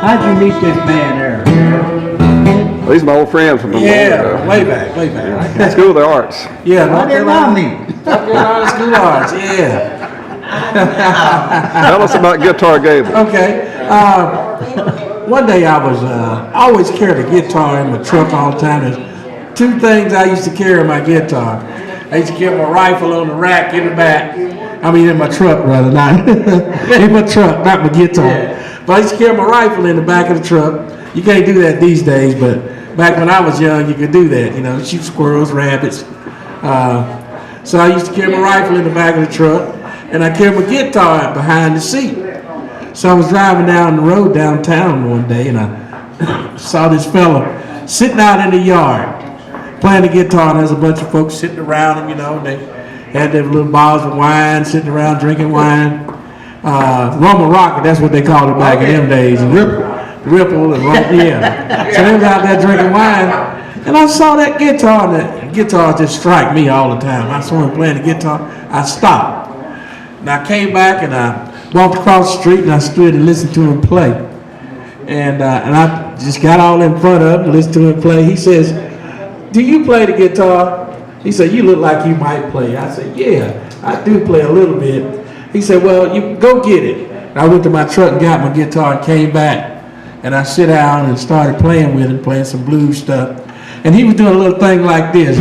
How'd you meet this man there? These are my old friends from the way back. School of the Arts. Yeah, North Carolina. North Carolina School of Arts, yeah. Tell us about Guitar Gabriel. Okay. One day I always carried a guitar in my truck all the time. There's two things I used to carry in my guitar. I used to carry my rifle on the rack in the back. I mean in my truck rather, not in my truck, not my guitar. Yeah. But I used to carry my rifle in the back of the truck. You can't do that these days, but back when I was young, you could do that. You know, shoot squirrels, rabbits. So I used to carry my rifle in the back of the truck, and I carried my guitar behind the seat. So I was driving down the road downtown one day, and I saw this fella sitting out in the yard playing the guitar, and there's a bunch of folks sitting around him, you know, and they had their little bottles of wine, sitting around drinking wine. Rum and rocket, that's what they called it back in them days. And Ripple and rum, yeah. So they was out there drinking wine, and I saw that guitar, and that guitar just struck me all the time. I saw him playing the guitar, I stopped. And I came back and I walked across the street and I stood and listened to him play. And I just got all in front of him and listened to him play. He says, "Do you play the guitar?" He said, "You look like you might play." I said, "Yeah, I do play a little bit." He said, "Well, you go get it." And I went to my truck and got my guitar and came back. And I sit down and started playing with him, playing some blues stuff. And he was doing a little thing like this.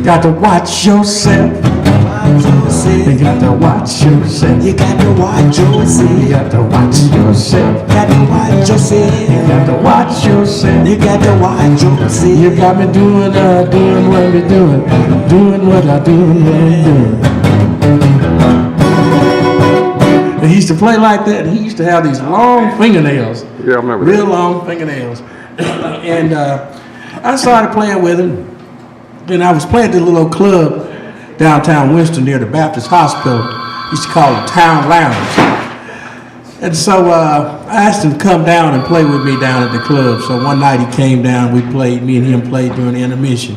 Got to watch yourself. You got to watch yourself. You got to watch yourself. You got to watch yourself. Got to watch yourself. You got to watch yourself. You got to watch yourself. You got me doing what I doing, what I'm doing what I doing, what I'm doing. And he used to play like that. And he used to have these long fingernails. Yeah, I remember. Real long fingernails. And I started playing with him. And I was playing at this little old club downtown Winston near the Baptist Hospital. Used to call it Town Lounge. And so I asked him to come down and play with me down at the club. So one night he came down, me and him played during the intermission.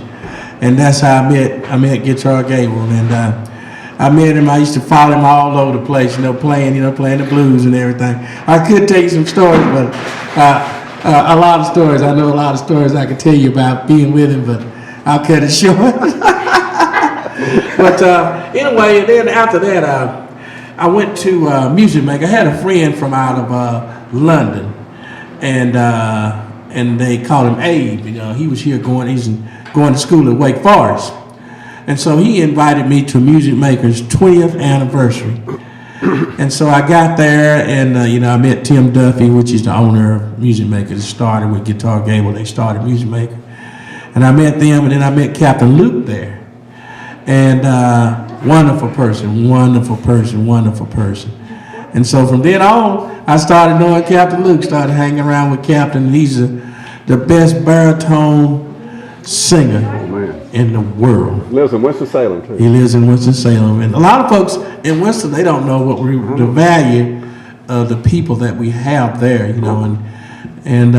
And that's how I met Guitar Gabriel. And I met him, I used to follow him all over the place, playing the blues and everything. I could tell you some stories, but a lot of stories. I know a lot of stories I could tell you about being with him, but I'll cut it short. But anyway, and then after that, I went to Music Maker. I had a friend from out of London, and they called him Abe. He was here he's going to school at Wake Forest, and so he invited me to Music Maker's 20th anniversary. And so I got there, and I met Tim Duffy, which is the owner of Music Maker. It started with Guitar Gabriel. They started Music Maker. And I met them, and then I met Captain Luke there. And wonderful person. And so from then on, I started knowing Captain Luke, started hanging around with Captain. And he's the best baritone singer in the world. He lives in Winston-Salem, too. He lives in Winston-Salem. And a lot of folks in Winston, they don't know what the value of the people that we have there, And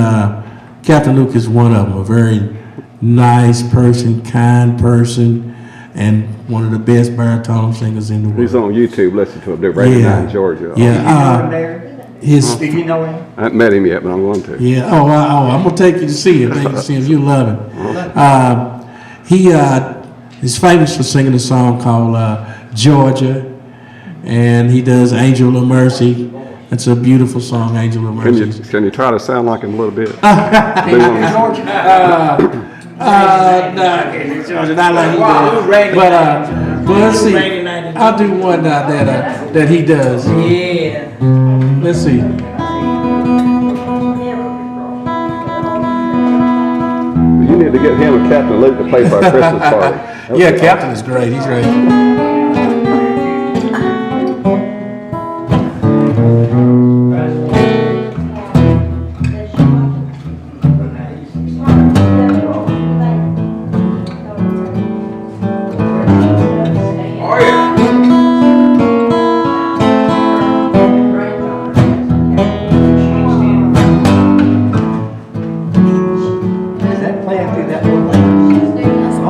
Captain Luke is one of them, a very nice person, kind person, and one of the best baritone singers in the world. He's on YouTube, listen to him. They're right now in Georgia. Yeah. Did you know him? I haven't met him yet, but I'm going to. Yeah. I'm gonna take you to see him. Take you to see him. You love him. He is famous for singing a song called Georgia, and he does Angel of Mercy. It's a beautiful song, Angel of Mercy. Can you try to sound like him a little bit? No, not like he does. But let's see. I'll do one that he does. Yeah. Let's see. You need to get him and Captain Luke to play for our Christmas party. Yeah, Captain is great. He's great.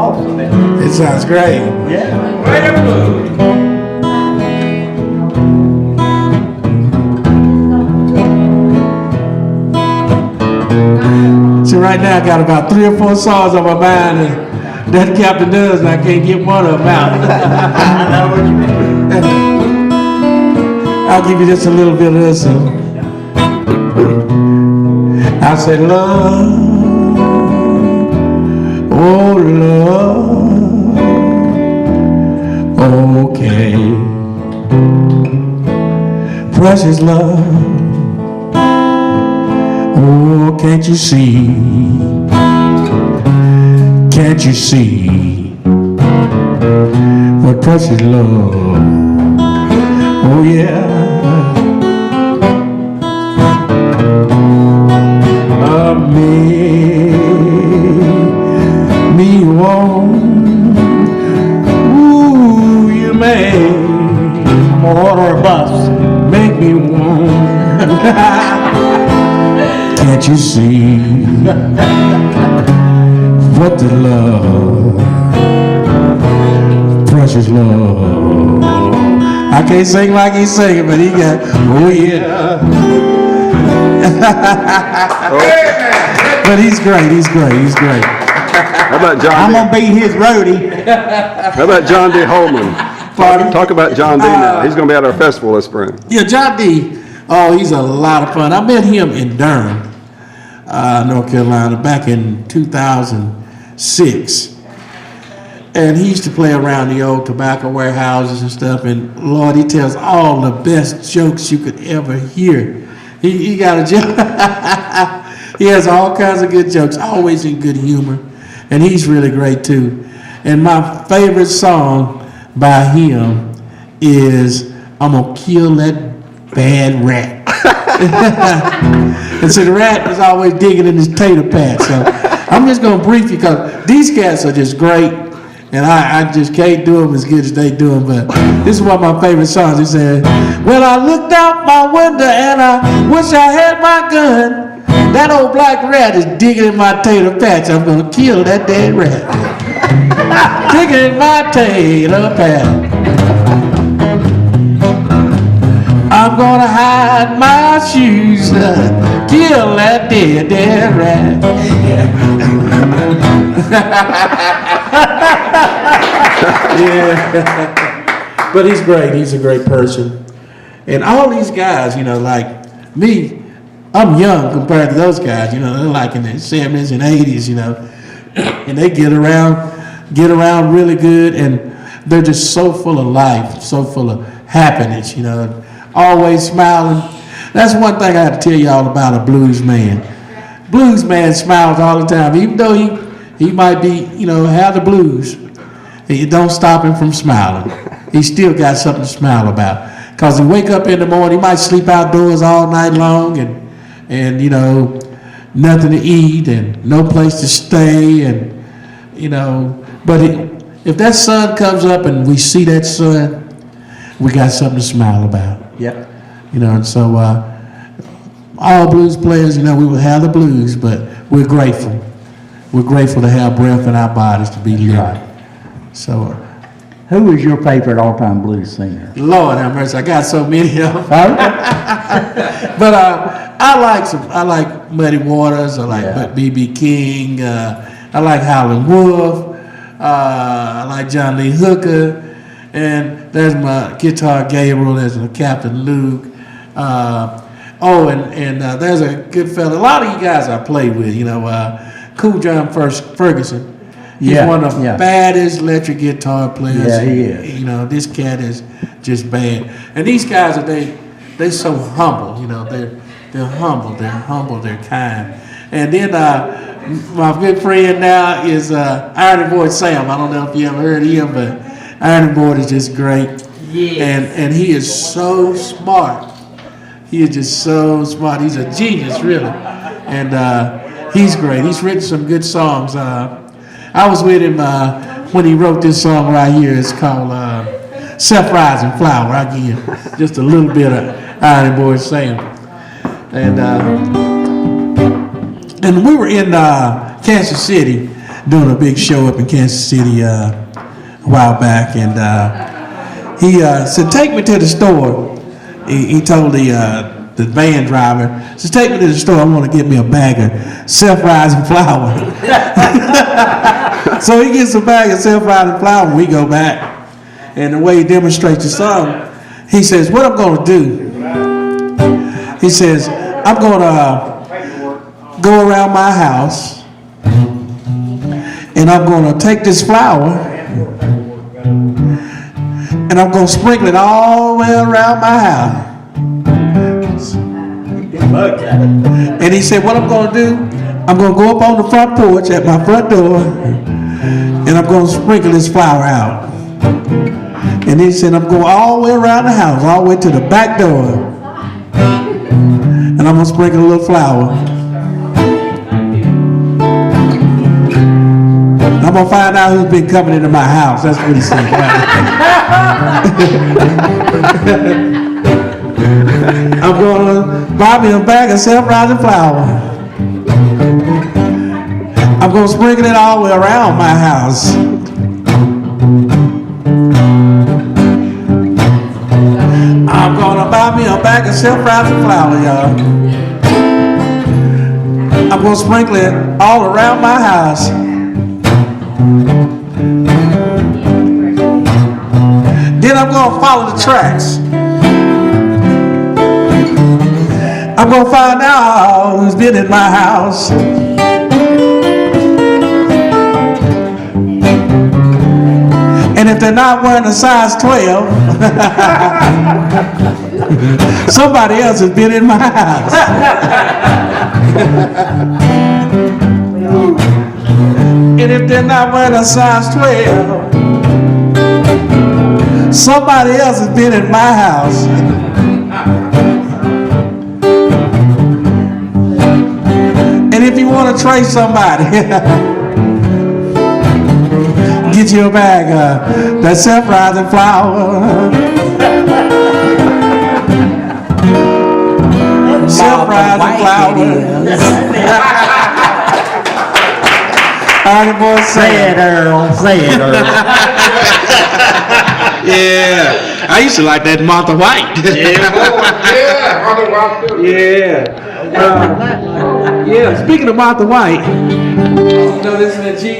awesome. It sounds great. Yeah. Rhythm blues. See, right now I got about 3 or 4 songs on my mind that Captain does, and I can't get one of them out. I know what you mean. I'll give you just a little bit of this. I said, love, oh love, okay, precious love. Oh, can't you see? Can't you see what precious love? Oh yeah. Me want. Ooh, you make. I'm gonna order a bus. Make me want. Can't you see what the love, precious love? I can't sing like he's singing, but he got, oh yeah. But he's great, he's great, he's great. How about John I'm D? gonna be his roadie. How about John D. Holeman? Talk about John D now. He's going to be at our festival this spring. Yeah, John D. Oh, he's a lot of fun. I met him in Durham, North Carolina, back in 2006. And he used to play around the old tobacco warehouses and stuff. And Lord, he tells all the best jokes you could ever hear. He got a joke. He has all kinds of good jokes, always in good humor. And he's really great too. And my favorite song by him is I'm Gonna Kill That Bad Rat. And so the rat is always digging in his tater patch. So I'm just going to brief you because these cats are just great. And I just can't do them as good as they do them. But this is one of my favorite songs. He said, well, I looked out my window and I wish I had my gun. That old black rat is digging in my tater patch. I'm going to kill that dead rat. Digging in my tater patch. I'm gonna hide my shoes, kill that dead rat. Yeah. But he's great. He's a great person. And all these guys, you know, like me, I'm young compared to those guys. You know, they're like in their 70s and 80s, you know, and they get around really good, and they're just so full of life, so full of happiness, you know. Always smiling. That's one thing I have to tell y'all about a blues man. Blues man smiles all the time, even though he might be, you know, have the blues. It don't stop him from smiling. He still got something to smile about. Cause he wake up in the morning, he might sleep outdoors all night long, and you know, nothing to eat and no place to stay, and you know. But if that sun comes up and we see that sun, we got something to smile about. Yep. You know, and so all blues players, you know, we will have the blues, but we're grateful. We're grateful to have breath in our bodies to be living. Right. So, Who is your favorite all-time blues singer? Lord have mercy, I got so many of them. Oh, But I like Muddy Waters. I like Yeah. B.B. King. I like Howlin' Wolf. I like John Lee Hooker. And there's my guitar Gabriel. There's my Captain Luke. There's a good fella. A lot of you guys I play with, you know, Cool John Ferguson. He's Yeah, one of the yeah. baddest electric guitar players. Yeah, he is. You know, this cat is just bad. And these guys they so humble. You know, they're humble. They're kind. And then my good friend now is Iron Boy Sam. I don't know if you ever heard of him, but Iron Boy is just great. Yes. And he is so smart. He is just so smart. He's a genius, really. And he's great. He's written some good songs. I was with him when he wrote this song right here. It's called Self-Rising Flower. I'll give you just a little bit of Iron Boy Sam. And we were in Kansas City doing a big show up in Kansas City a while back, and he said, "Take me to the store." He told the van driver, "Said, take me to the store. I want to get me a bag of self-rising flour." So he gets a bag of self-rising flour. We go back, and the way he demonstrates the song, he says, "What I'm going to do?" He says, "I'm going to go around my house, and I'm going to take this flour, and I'm going to sprinkle it all the way around my house." And he said, "What I'm going to do, I'm going to go up on the front porch at my front door, and I'm going to sprinkle this flour out." And he said, "I'm going all the way around the house, all the way to the back door, and I'm going to sprinkle a little flour. I'm going to find out who's been coming into my house." That's what he said. "I'm going to buy me a bag of self-rising flour. I'm going to sprinkle it all the way around my house. I'm going to buy me a bag of self-rising flour, y'all. I'm going to sprinkle it all around my house. Then I'm going to follow the tracks. I'm going to find out who's been in my house. And if they're not wearing a size 12, somebody else has been in my house." And if they're not wearing a size 12, somebody else has been in my house. And if you want to trace somebody, get you a bag of that self-rising flour. Self-rising flour. All right, boy, say it, Earl. Say it, Earl. Yeah, I used to like that Martha White. Yeah, speaking of Martha White, you know this is a G.